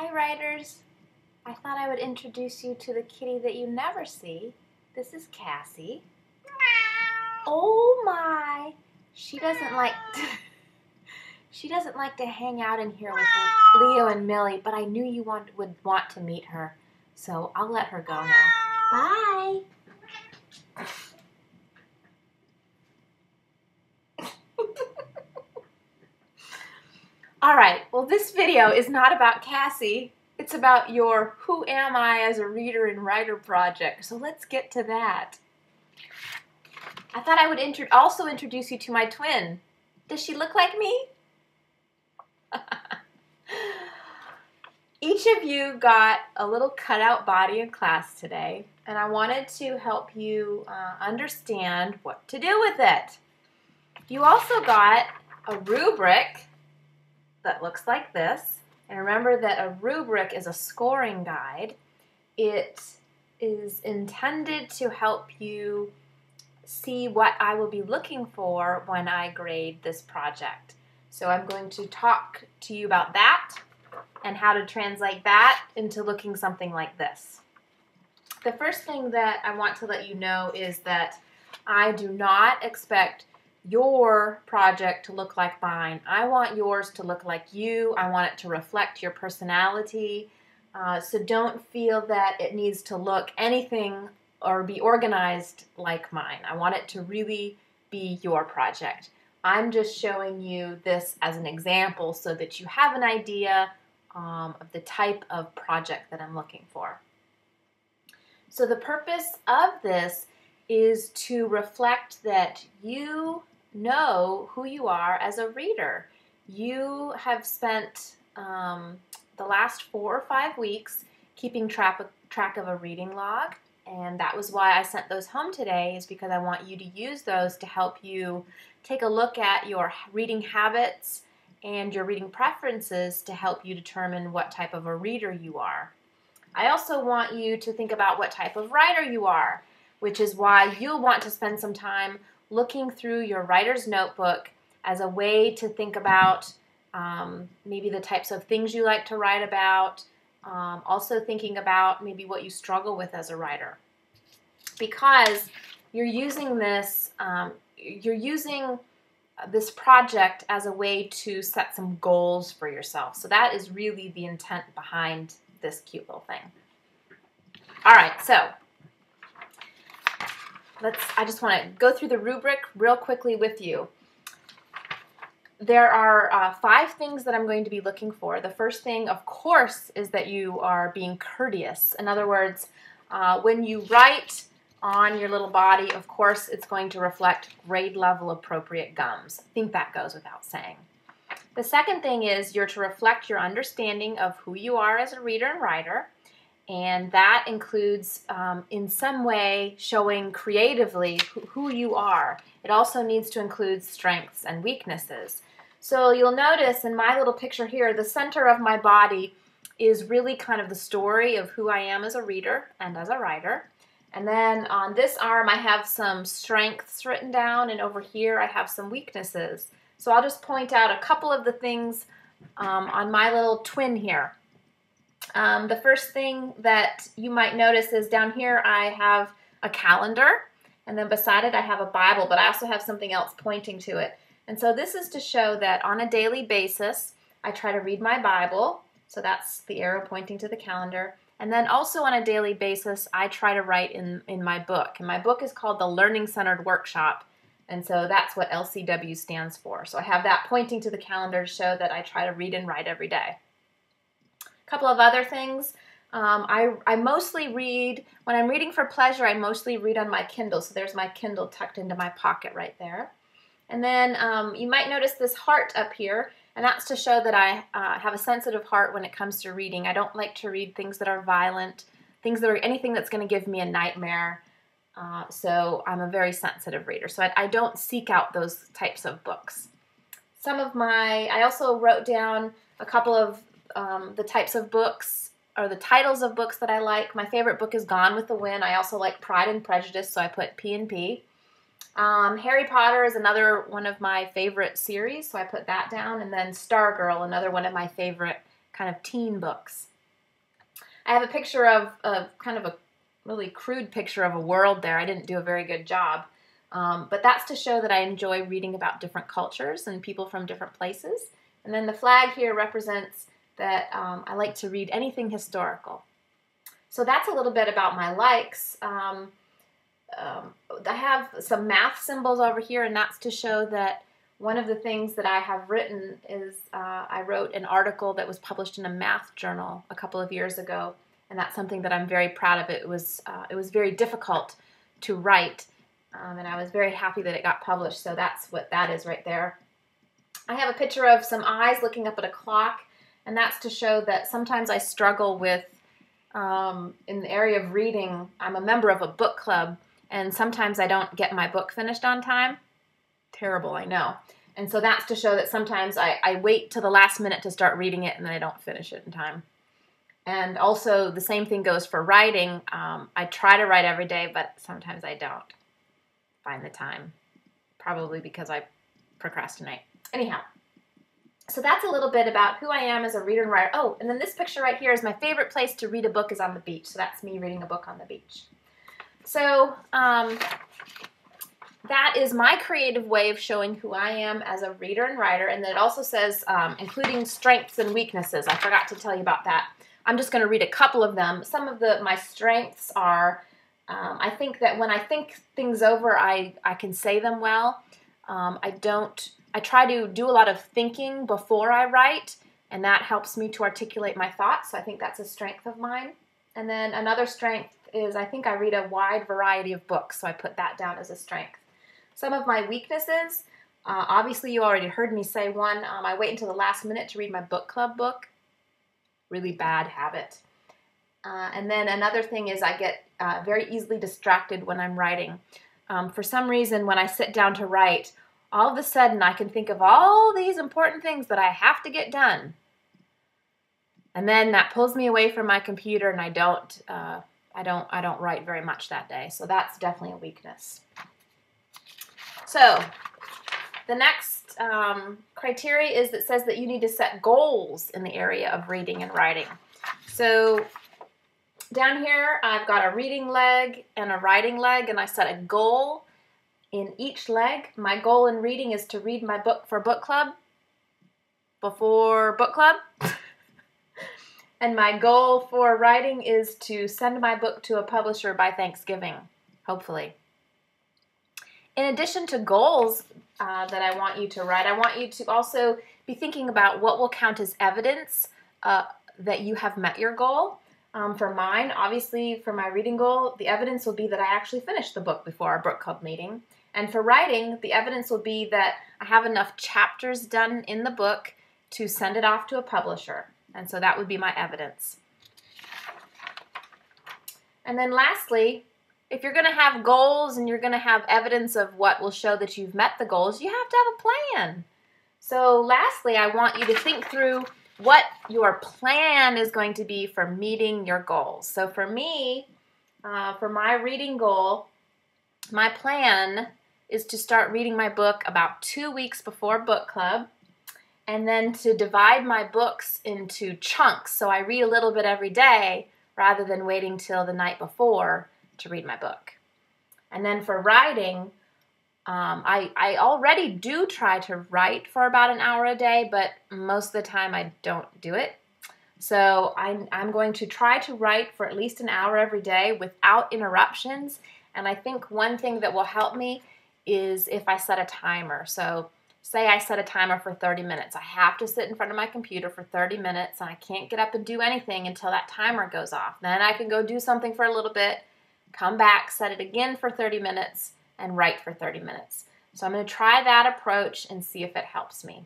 Hi, writers. I thought I would introduce you to the kitty that you never see. This is Cassie. Oh my! She doesn't like to hang out in here with Leo and Millie, but I knew you would want to meet her, so I'll let her go now. Bye. All right. Well, this video is not about Cassie. It's about your Who Am I as a Reader and Writer project. So let's get to that. I thought I would also introduce you to my twin. Does she look like me? Each of you got a little cutout body in class today, and I wanted to help you understand what to do with it. You also got a rubric that looks like this. And remember that a rubric is a scoring guide. It is intended to help you see what I will be looking for when I grade this project. So I'm going to talk to you about that and how to translate that into looking something like this. The first thing that I want to let you know is that I do not expect your project to look like mine. I want yours to look like you. I want it to reflect your personality. So don't feel that it needs to look anything or be organized like mine. I want it to really be your project. I'm just showing you this as an example so that you have an idea of the type of project that I'm looking for. So the purpose of this is to reflect that you know who you are as a reader. You have spent the last 4 or 5 weeks keeping track of a reading log, and that was why I sent those home today, is because I want you to use those to help you take a look at your reading habits and your reading preferences to help you determine what type of a reader you are. I also want you to think about what type of writer you are, which is why you'll want to spend some time looking through your writer's notebook as a way to think about maybe the types of things you like to write about, also thinking about maybe what you struggle with as a writer. Because you're using this project as a way to set some goals for yourself. So that is really the intent behind this cute little thing. All right, so I just want to go through the rubric real quickly with you. There are 5 things that I'm going to be looking for. The first thing, of course, is that you are being courteous. In other words, when you write on your little body, of course, it's going to reflect grade level appropriate gums. I think that goes without saying. The second thing is you're to reflect your understanding of who you are as a reader and writer. And that includes, in some way, showing creatively who you are. It also needs to include strengths and weaknesses. So you'll notice in my little picture here, the center of my body is really kind of the story of who I am as a reader and as a writer. And then on this arm, I have some strengths written down, and over here, I have some weaknesses. So I'll just point out a couple of the things on my little twin here. The first thing that you might notice is down here I have a calendar, and then beside it I have a Bible, but I also have something else pointing to it. And so this is to show that on a daily basis I try to read my Bible, so that's the arrow pointing to the calendar. And then also on a daily basis I try to write in my book. And my book is called The Learning Centered Workshop, and so that's what LCW stands for. So I have that pointing to the calendar to show that I try to read and write every day. Couple of other things. I mostly read, when I'm reading for pleasure, I mostly read on my Kindle. So there's my Kindle tucked into my pocket right there. And then you might notice this heart up here, and that's to show that I have a sensitive heart when it comes to reading. I don't like to read things that are violent, anything that's going to give me a nightmare. So I'm a very sensitive reader. So I don't seek out those types of books. I also wrote down a couple of the types of books or the titles of books that I like. My favorite book is Gone with the Wind. I also like Pride and Prejudice, so I put P&P. Harry Potter is another one of my favorite series, so I put that down. And then Stargirl, another one of my favorite kind of teen books. I have a picture of kind of a really crude picture of a world there. I didn't do a very good job. But that's to show that I enjoy reading about different cultures and people from different places. And then the flag here represents that I like to read anything historical. So that's a little bit about my likes. I have some math symbols over here, and that's to show that one of the things that I have written is I wrote an article that was published in a math journal a couple of years ago, and that's something that I'm very proud of. It was very difficult to write, and I was very happy that it got published, so that's what that is right there. I have a picture of some eyes looking up at a clock, and that's to show that sometimes I struggle with, in the area of reading, I'm a member of a book club, and sometimes I don't get my book finished on time. Terrible, I know. And so that's to show that sometimes I wait till the last minute to start reading it and then I don't finish it in time. And also the same thing goes for writing. I try to write every day, but sometimes I don't find the time. Probably because I procrastinate. Anyhow, so that's a little bit about who I am as a reader and writer. Oh, and then this picture right here is my favorite place to read a book is on the beach. So that's me reading a book on the beach. So, that is my creative way of showing who I am as a reader and writer, and then it also says including strengths and weaknesses. I forgot to tell you about that. I'm just going to read a couple of them. Some of my strengths are, I think that when I think things over, I can say them well. I try to do a lot of thinking before I write, and that helps me to articulate my thoughts, so I think that's a strength of mine. And then another strength is I think I read a wide variety of books, so I put that down as a strength. Some of my weaknesses, obviously you already heard me say one, I wait until the last minute to read my book club book. Really bad habit. And then another thing is I get very easily distracted when I'm writing. For some reason, when I sit down to write, all of a sudden I can think of all these important things that I have to get done. And then that pulls me away from my computer, and I don't write very much that day. So that's definitely a weakness. So the next criteria is that says that you need to set goals in the area of reading and writing. So down here I've got a reading leg and a writing leg, and I set a goal in each leg. My goal in reading is to read my book for book club before book club. And my goal for writing is to send my book to a publisher by Thanksgiving, hopefully. In addition to goals that I want you to write, I want you to also be thinking about what will count as evidence that you have met your goal. For mine, obviously, for my reading goal, the evidence will be that I actually finished the book before our book club meeting. And for writing, the evidence will be that I have enough chapters done in the book to send it off to a publisher. And so that would be my evidence. And then lastly, if you're going to have goals and you're going to have evidence of what will show that you've met the goals, you have to have a plan. So lastly, I want you to think through what your plan is going to be for meeting your goals. So for me, for my reading goal, my plan is to start reading my book about 2 weeks before book club, and then to divide my books into chunks. So I read a little bit every day rather than waiting till the night before to read my book. And then for writing, I already do try to write for about an hour a day, but most of the time I don't do it. So I'm going to try to write for at least an hour every day without interruptions. And I think one thing that will help me is if I set a timer. So say I set a timer for 30 minutes. I have to sit in front of my computer for 30 minutes, and I can't get up and do anything until that timer goes off. Then I can go do something for a little bit, come back, set it again for 30 minutes, and write for 30 minutes. So I'm going to try that approach and see if it helps me.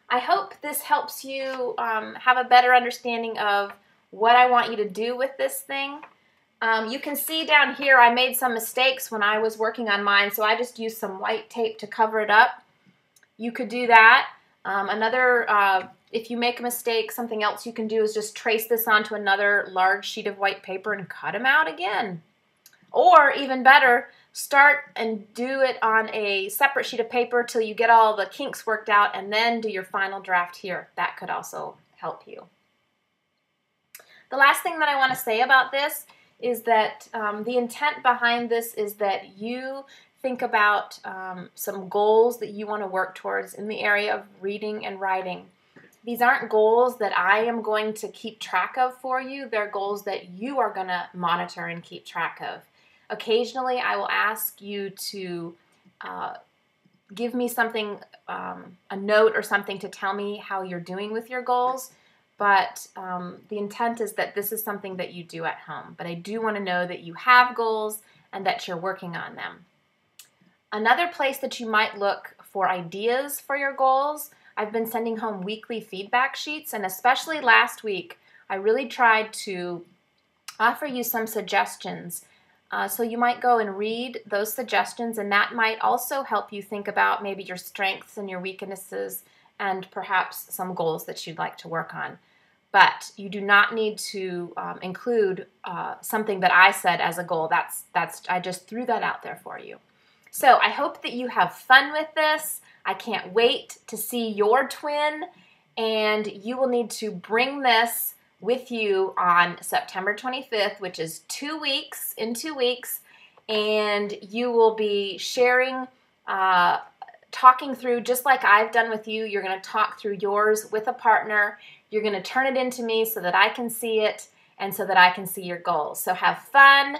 I hope this helps you have a better understanding of what I want you to do with this thing. You can see down here I made some mistakes when I was working on mine, so I just used some white tape to cover it up. You could do that. If you make a mistake, something else you can do is just trace this onto another large sheet of white paper and cut them out again. Or even better, start and do it on a separate sheet of paper till you get all the kinks worked out, and then do your final draft here. That could also help you. The last thing that I want to say about this is that the intent behind this is that you think about some goals that you want to work towards in the area of reading and writing. These aren't goals that I am going to keep track of for you. They're goals that you are going to monitor and keep track of. Occasionally, I will ask you to give me something, a note or something to tell me how you're doing with your goals. But the intent is that this is something that you do at home. But I do want to know that you have goals and that you're working on them. Another place that you might look for ideas for your goals, I've been sending home weekly feedback sheets, and especially last week, I really tried to offer you some suggestions. So you might go and read those suggestions, and that might also help you think about maybe your strengths and your weaknesses and perhaps some goals that you'd like to work on. But you do not need to include something that I said as a goal. I just threw that out there for you. So I hope that you have fun with this. I can't wait to see your twin, and you will need to bring this with you on September 25th, which is 2 weeks, and you will be sharing, talking through, just like I've done with you. You're going to talk through yours with a partner. You're going to turn it into me so that I can see it and so that I can see your goals. So have fun.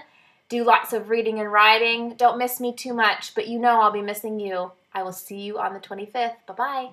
Do lots of reading and writing. Don't miss me too much, but you know I'll be missing you. I will see you on the 25th. Bye-bye.